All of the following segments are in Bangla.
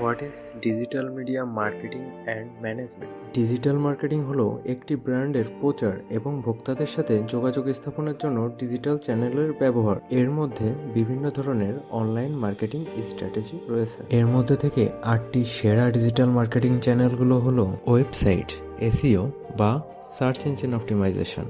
What is digital media marketing and management? Digital marketing হলো একটি ব্র্যান্ডের প্রচার এবং ভোক্তাদের সাথে যোগাযোগ স্থাপনের জন্য ডিজিটাল চ্যানেলের ব্যবহার। এর মধ্যে বিভিন্ন ধরনের অনলাইন মার্কেটিং স্ট্র্যাটেজি রয়েছে। এর মধ্যে থেকে 8টি সেরা ডিজিটাল মার্কেটিং চ্যানেলগুলো হলো ওয়েবসাইট, এসইও বা সার্চ ইঞ্জিন অপটিমাইজেশন,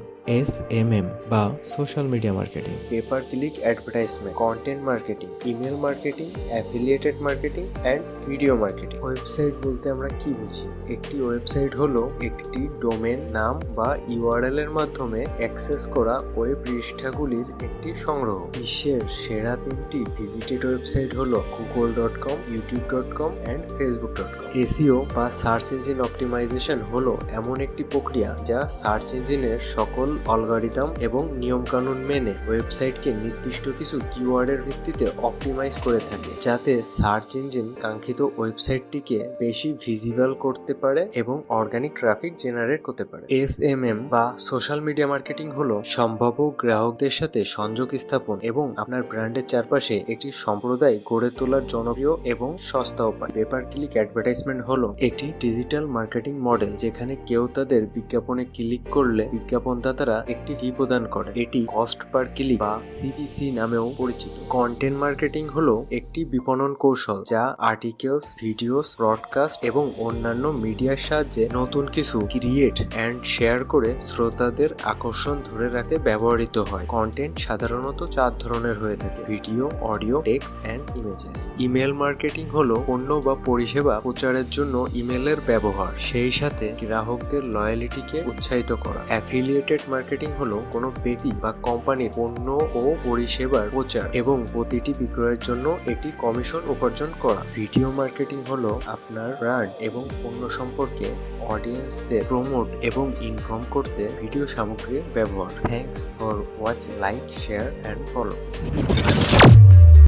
SMM বা social media marketing, paper click advertisement, content marketing, email marketing, affiliated marketing and video marketing. Website বলতে আমরা কি বুঝি? একটি ওয়েবসাইট হলো একটি ডোমেন নাম বা ইউআরএল এর মাধ্যমে অ্যাক্সেস করা ওয়েব পৃষ্ঠাগুলির একটি সংগ্রহ। বিশ্বের সেরা 3টি ভিজিটেড ওয়েবসাইট হলো google.com, youtube.com and facebook.com। SEO বা সার্চ ইঞ্জিন অপটিমাইজেশন হলো এমন একটি প্রক্রিয়া যা সার্চ ইঞ্জিনের সকল অ্যালগরিদম এবং নিয়মকানুন মেনে ওয়েবসাইটকে নির্দিষ্ট কিছু কিওয়ার্ডের ভিত্তিতে অপটিমাইজ করে থাকে, যাতে সার্চ ইঞ্জিন কাঙ্ক্ষিত ওয়েবসাইটটিকে বেশি ভিজিবল করতে পারে এবং অর্গানিক ট্রাফিক জেনারেট করতে পারে। SMM বা সোশ্যাল মিডিয়া মার্কেটিং হলো সম্ভাব্য গ্রাহকদের সাথে সংযোগ স্থাপন এবং আপনার ব্র্যান্ডের চারপাশে একটি সম্প্রদায় গড়ে তোলার জনপ্রিয় এবং সস্তা উপায়। পেপার ক্লিক অ্যাডভার্টাইজমেন্ট হলো একটি ডিজিটাল মার্কেটিং মডেল যেখানে কেউ তাদের বিজ্ঞাপনে ক্লিক করলে বিজ্ঞাপনদাতারা একটি ফি প্রদান করে। এটি কস্ট পার ক্লিক বা CPC নামেও পরিচিত। কন্টেন্ট মার্কেটিং হলো একটি বিপণন কৌশল যা আর্টিকেলস, ভিডিওস, ব্রডকাস্ট এবং অন্যান্য মিডিয়ার সাহায্যে নতুন কিছু ক্রিয়েট অ্যান্ড শেয়ার করে শ্রোতাদের আকর্ষণ ধরে রাখতে ব্যবহৃত হয়। কন্টেন্ট সাধারণত 4 ধরনের হয়ে থাকে: video, audio, text and images. Email marketing হলো পণ্য বা পরিষেবা প্রচারের জন্য ইমেলের ব্যবহার, সেই সাথে গ্রাহকদের লয়ালিটিকে উৎসাহিত করা। অ্যাফিলিয়েটেড মার্কেটিং হলো কোনো ব্যক্তি বা কোম্পানির পণ্য ও পরিষেবার প্রচার এবং প্রতিটি বিক্রয়ের জন্য একটি কমিশন উপার্জন করা। ভিডিও মার্কেটিং হলো আপনার ব্র্যান্ড এবং পণ্য সম্পর্কে অডিয়েন্সদের প্রমোট এবং ইনফর্ম করতে ভিডিও সামগ্রীর ব্যবহার। Thanks for watching, like, share and follow.